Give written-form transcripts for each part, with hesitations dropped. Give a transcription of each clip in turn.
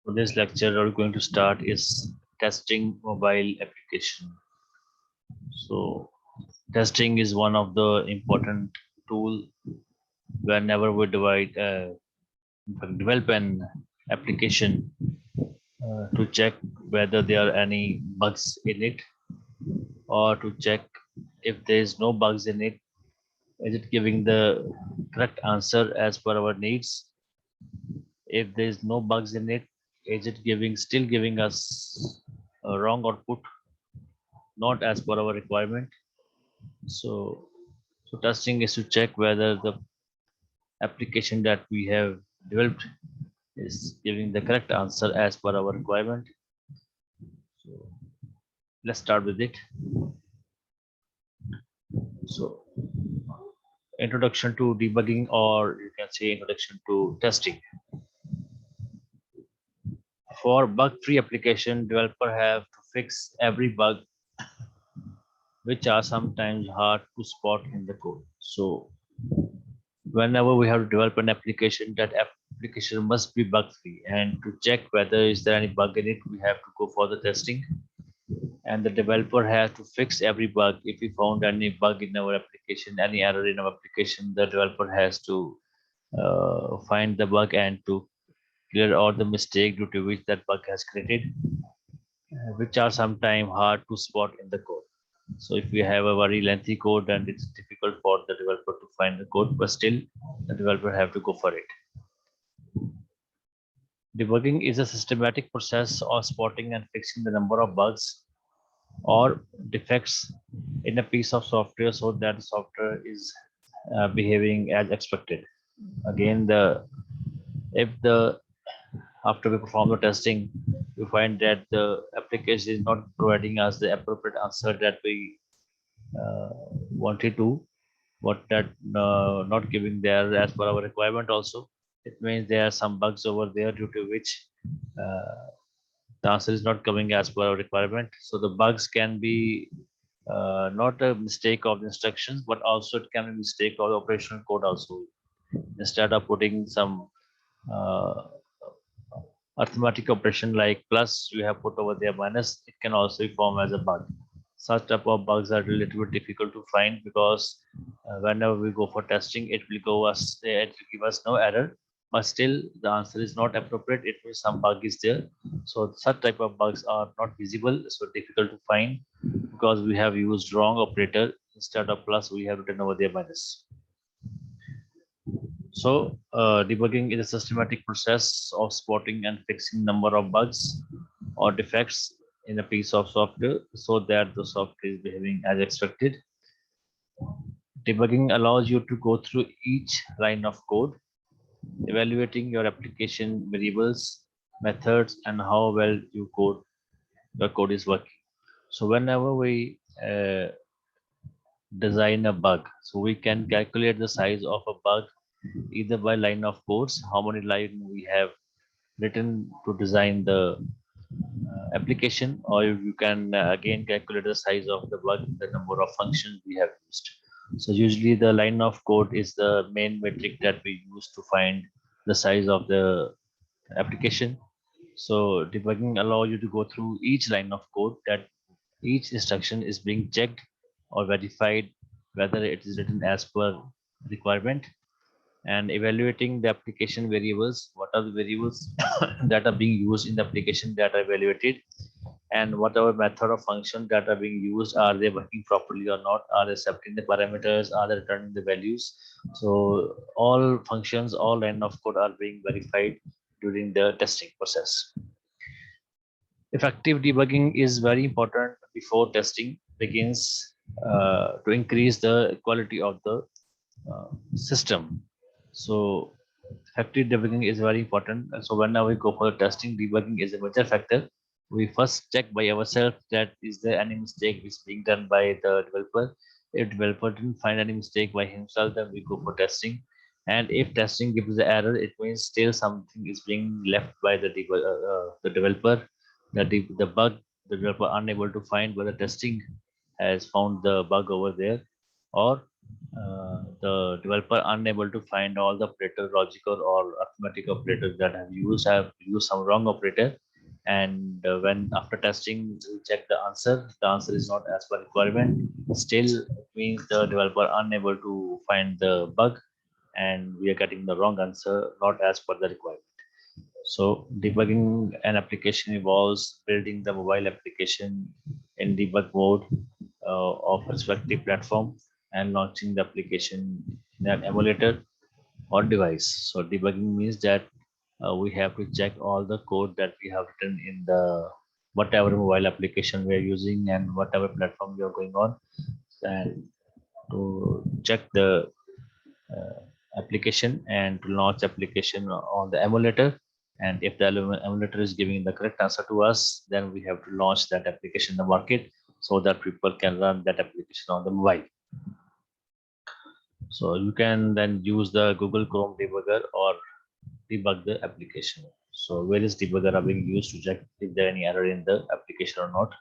Today's lecture we're going to start is testing mobile application. So testing is one of the important tool whenever we develop an application to check whether there are any bugs in it, or to check if there is no bugs in it, is it giving the correct answer as per our needs. If there is no bugs in it, is it still giving us a wrong output, not as per our requirement. So testing is to check whether the application that we have developed is giving the correct answer as per our requirement. So let's start with it. So introduction to debugging, or you can say introduction to testing. For bug-free application, developer have to fix every bug which are sometimes hard to spot in the code. So whenever we have to develop an application, that application must be bug free, and to check whether is there any bug in it, we have to go for the testing, and the developer has to fix every bug. If we found any bug in our application, any error in our application, the developer has to find the bug and to clear out the mistake due to which that bug has created, which are sometimes hard to spot in the code. So if we have a very lengthy code, then it's difficult for the developer to find the code, but still the developer have to go for it. Debugging is a systematic process of spotting and fixing the number of bugs or defects in a piece of software so that the software is behaving as expected. Again, the if the after we perform the testing, we find that the application is not providing us the appropriate answer that we wanted to, what that not giving there as per our requirement also, it means there are some bugs over there due to which uh, the answer is not coming as per our requirement. So the bugs can be not a mistake of the instructions, but also it can be a mistake of the operational code also. Instead of putting some uh, arithmetic operation like plus, you have put over there minus, it can also form as a bug. Such type of bugs are a little bit difficult to find, because whenever we go for testing, it will give us no error, but still the answer is not appropriate. It means some bug is there. So such type of bugs are not visible, so difficult to find, because we have used wrong operator. Instead of plus, we have written over there minus. So debugging is a systematic process of spotting and fixing number of bugs or defects in a piece of software so that the software is behaving as expected. Debugging allows you to go through each line of code, evaluating your application variables, methods, and how well your code is working. So whenever we design a bug, so we can calculate the size of a bug either by line of codes, how many lines we have written to design the application, or you can again calculate the size of the bug, the number of functions we have used. So usually the line of code is the main metric that we use to find the size of the application. So debugging allow you to go through each line of code, that each instruction is being checked or verified whether it is written as per requirement, and evaluating the application variables. What are the variables that are being used in the application that are evaluated, and whatever method or function that are being used, are they working properly or not? Are they accepting the parameters? Are they returning the values? So all functions, all line of code are being verified during the testing process. Effective debugging is very important before testing begins to increase the quality of the system. So effective debugging is very important. So whenever we go for testing, debugging is a major factor. We first check by ourselves that is there any mistake which is being done by the developer. If developer didn't find any mistake by himself, then we go for testing. And if testing gives the error, it means still something is being left by the developer. The bug the developer unable to find, whether testing has found the bug over there, or the developer unable to find all the operator logical or arithmetic operators that have used some wrong operator, and when after testing we check the answer is not as per requirement. Still it means the developer unable to find the bug, and we are getting the wrong answer not as per the requirement. So debugging an application involves building the mobile application in debug mode of respective platform and launching the application in an emulator or device. So debugging means that we have to check all the code that we have written in the whatever mobile application we are using and whatever platform we are going on, and to check the uh, application and to launch application on the emulator. And if the emulator is giving the correct answer to us, then we have to launch that application in the market so that people can run that application on the mobile. So you can then use the Google Chrome debugger or debug the application. So various debugger are being used to check if there any error in the application or not.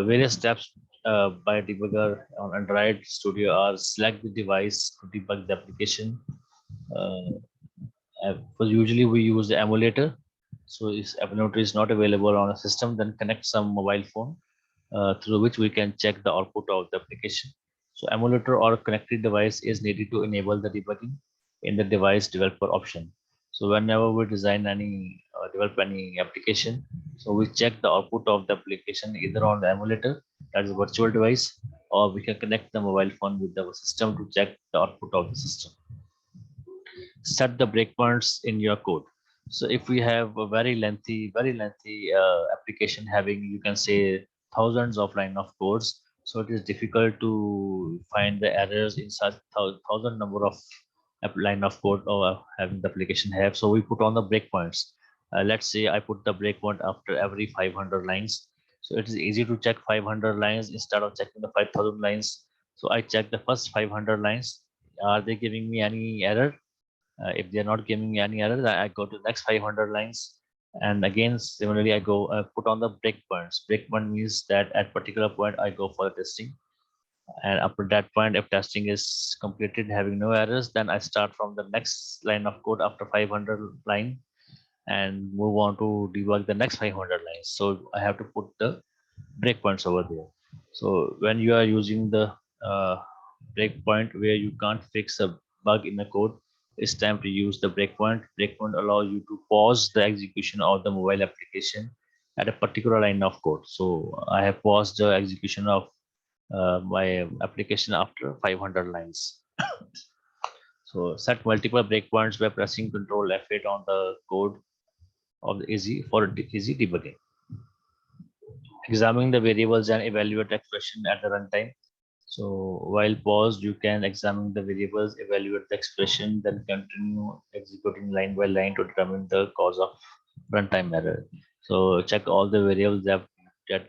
Various steps by debugger on Android Studio are: select the device to debug the application. Uh, because usually we use the emulator. So if emulator is not available on a system, then connect some mobile phone through which we can check the output of the application. So emulator or connected device is needed to enable the debugging in the device developer option. So whenever we design any develop any application, so we check the output of the application either on the emulator, that is virtual device, or we can connect the mobile phone with the system to check the output of the system. Set the breakpoints in your code. So if we have a very lengthy application having, you can say, thousands of line of codes, so it is difficult to find the errors in such thousand number of line of code or having the application have. So we put on the breakpoints. Let's say I put the breakpoint after every 500 lines. So it is easy to check 500 lines instead of checking the 5,000 lines. So I check the first 500 lines. Are they giving me any error? If they're not giving me any error, I go to the next 500 lines. And again, similarly, I go put on the breakpoints. Breakpoint means that at particular point, I go for testing. And after that point, if testing is completed, having no errors, then I start from the next line of code after 500 line and move on to debug the next 500 lines. So I have to put the breakpoints over there. So when you are using the uh, breakpoint where you can't fix a bug in the code, it's time to use the breakpoint. Breakpoint allows you to pause the execution of the mobile application at a particular line of code. So I have paused the execution of my application after 500 lines. So set multiple breakpoints by pressing Control F8 on the code of the easy for easy debugging. Examining the variables and evaluate expression at the runtime. So while paused, you can examine the variables, evaluate the expression, then continue executing line by line to determine the cause of runtime error. So check all the variables that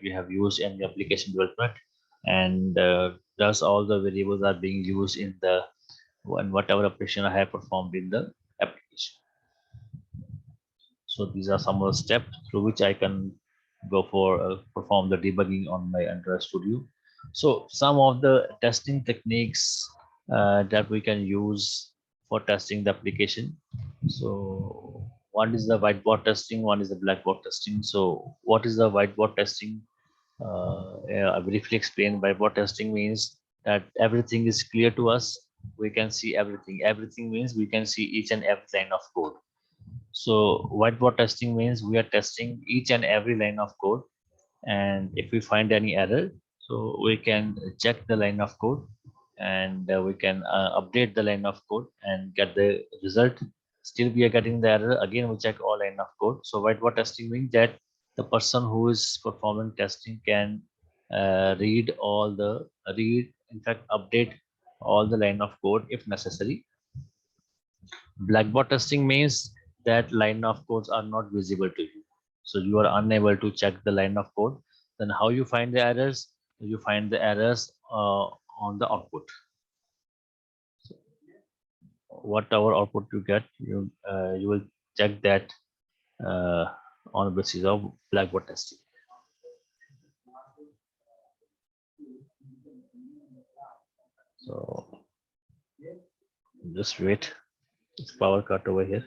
you have used in the application development, and thus all the variables are being used in the whatever operation I have performed in the application. So these are some of the steps through which I can go for perform the debugging on my Android Studio. So some of the testing techniques that we can use for testing the application. So one is the whiteboard testing, one is the blackboard testing. So what is the whiteboard testing? Yeah, I briefly explain. Whiteboard testing means that everything is clear to us. We can see everything. Everything means we can see each and every line of code. So whiteboard testing means we are testing each and every line of code, and if we find any error, so we can check the line of code, and we can update the line of code and get the result. Still we are getting the error, again we check all line of code. So whiteboard testing means that the person who is performing testing can read, in fact update all the line of code if necessary. Blackboard testing means that line of codes are not visible to you. So you are unable to check the line of code. Then how you find the errors? You find the errors on the output. So whatever output you get, you will check that uh, on the basis of blackboard testing. So just wait. It's power cut over here.